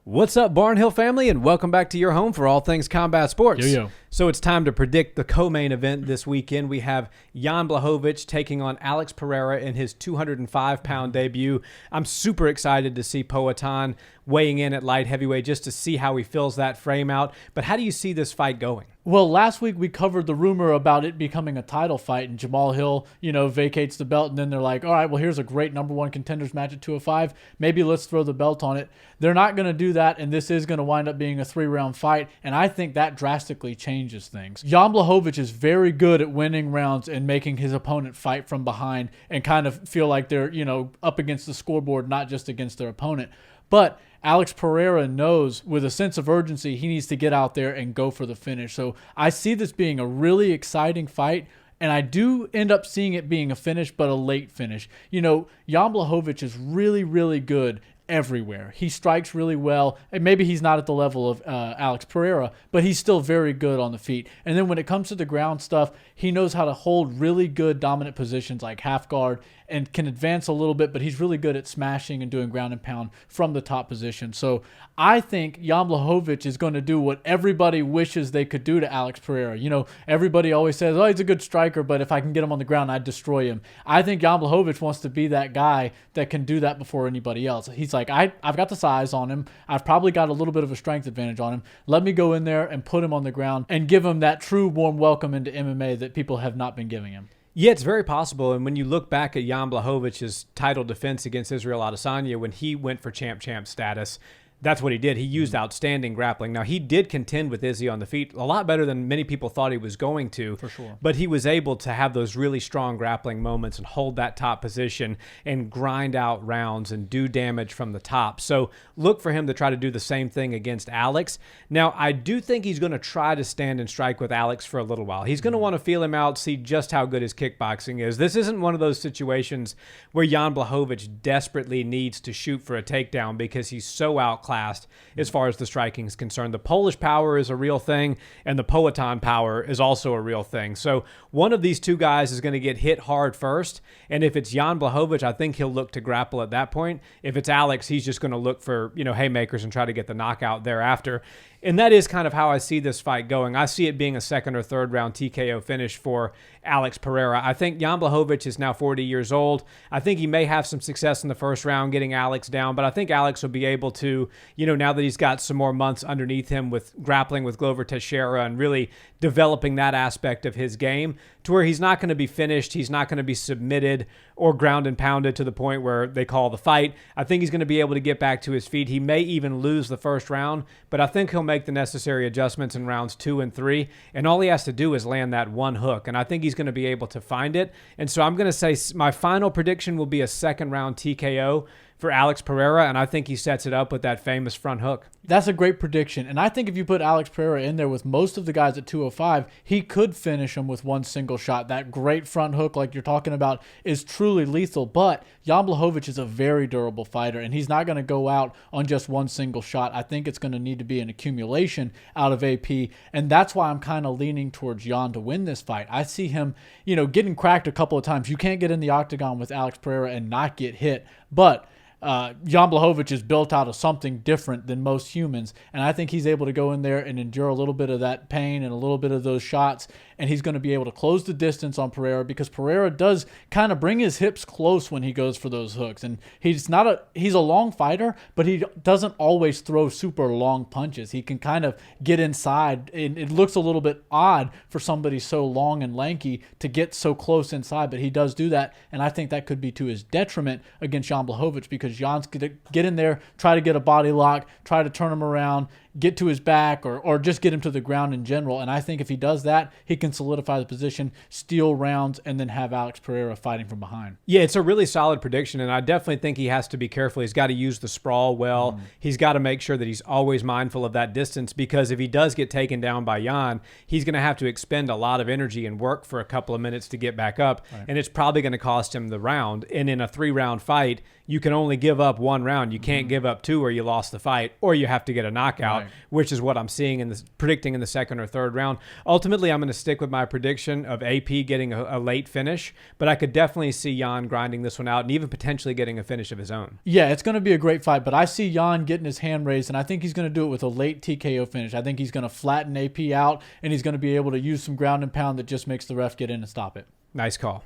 What's up, Barnhill family, and welcome back to your home for all things combat sports. Yo. So it's time to predict the co-main event this weekend. We have Jan Błachowicz taking on Alex Pereira in his 205-pound debut. I'm super excited to see Poatan weighing in at light heavyweight just to see how he fills that frame out. But how do you see this fight going? Well, last week we covered the rumor about it becoming a title fight, and Jamal Hill, vacates the belt, and then they're like, all right, well, here's a great number one contenders match at 205. Maybe let's throw the belt on it. They're not going to do that, and this is going to wind up being a 3-round fight, and I think that drastically changes things. Jan Błachowicz is very good at winning rounds and making his opponent fight from behind and kind of feel like they're, up against the scoreboard, not just against their opponent. But Alex Pereira knows with a sense of urgency he needs to get out there and go for the finish. So I see this being a really exciting fight, and I do end up seeing it being a finish, but a late finish. Jan Błachowicz is really, really good everywhere. He strikes really well, and maybe he's not at the level of Alex Pereira, but he's still very good on the feet. And then when it comes to the ground stuff, he knows how to hold really good dominant positions like half guard and can advance a little bit, but he's really good at smashing and doing ground and pound from the top position. So I think Jan Błachowicz is going to do what everybody wishes they could do to Alex Pereira. Everybody always says, oh, he's a good striker, but if I can get him on the ground, I'd destroy him. I think Jan Błachowicz wants to be that guy that can do that before anybody else. He's like, I've got the size on him. I've probably got a little bit of a strength advantage on him. Let me go in there and put him on the ground and give him that true warm welcome into MMA that people have not been giving him. Yeah, it's very possible. And when you look back at Jan Blachowicz' title defense against Israel Adesanya when he went for champ status, that's what he did. He used outstanding grappling. Now, he did contend with Izzy on the feet a lot better than many people thought he was going to. For sure. But he was able to have those really strong grappling moments and hold that top position and grind out rounds and do damage from the top. So look for him to try to do the same thing against Alex. Now, I do think he's going to try to stand and strike with Alex for a little while. He's going to want to feel him out, see just how good his kickboxing is. This isn't one of those situations where Jan Blachowicz desperately needs to shoot for a takedown because he's so outclassed as far as the striking is concerned. The Polish power is a real thing, and the Poatan power is also a real thing. So one of these two guys is going to get hit hard first, and if it's Jan Blachowicz, I think he'll look to grapple at that point. If it's Alex, he's just going to look for haymakers and try to get the knockout thereafter. And that is kind of how I see this fight going. I see it being a second or third round TKO finish for Alex Pereira. I think Jan Blachowicz is now 40 years old. I think he may have some success in the first round getting Alex down, but I think Alex will be able to, now that he's got some more months underneath him with grappling with Glover Teixiera and really developing that aspect of his game to where he's not going to be finished, he's not going to be submitted or ground and pounded to the point where they call the fight. I think he's going to be able to get back to his feet. He may even lose the first round, but I think he'll make the necessary adjustments in rounds 2 and 3, and all he has to do is land that one hook, and I think he's going to be able to find it. And so I'm going to say my final prediction will be a second round TKO for Alex Pereira, and I think he sets it up with that famous front hook. That's a great prediction, and I think if you put Alex Pereira in there with most of the guys at 205, he could finish him with one single shot. That great front hook like you're talking about is truly lethal, but Jan Blachowicz is a very durable fighter, and he's not going to go out on just one single shot. I think it's going to need to be an accumulation out of AP, and that's why I'm kind of leaning towards Jan to win this fight. I see him, getting cracked a couple of times. You can't get in the octagon with Alex Pereira and not get hit, but Jan Blachowicz is built out of something different than most humans, and I think he's able to go in there and endure a little bit of that pain and a little bit of those shots, and he's going to be able to close the distance on Pereira because Pereira does kind of bring his hips close when he goes for those hooks, and he's a long fighter, but he doesn't always throw super long punches. He can kind of get inside, and it looks a little bit odd for somebody so long and lanky to get so close inside, but he does do that, and I think that could be to his detriment against Jan Blachowicz because Jan's going to get in there, try to get a body lock, try to turn him around, get to his back, or just get him to the ground in general. And I think if he does that, he can solidify the position, steal rounds, and then have Alex Pereira fighting from behind. Yeah, it's a really solid prediction, and I definitely think he has to be careful. He's got to use the sprawl well. He's got to make sure that he's always mindful of that distance because if he does get taken down by Jan, he's going to have to expend a lot of energy and work for a couple of minutes to get back up, and it's probably going to cost him the round. And in a 3-round fight, you can only give up one round. You can't give up two or you lost the fight or you have to get a knockout. Right. which is what I'm seeing in predicting in the second or third round. Ultimately, I'm going to stick with my prediction of AP getting a late finish, but I could definitely see Jan grinding this one out and even potentially getting a finish of his own. Yeah, it's going to be a great fight, but I see Jan getting his hand raised, and I think he's going to do it with a late TKO finish. I think he's going to flatten AP out, and he's going to be able to use some ground and pound that just makes the ref get in and stop it. Nice call.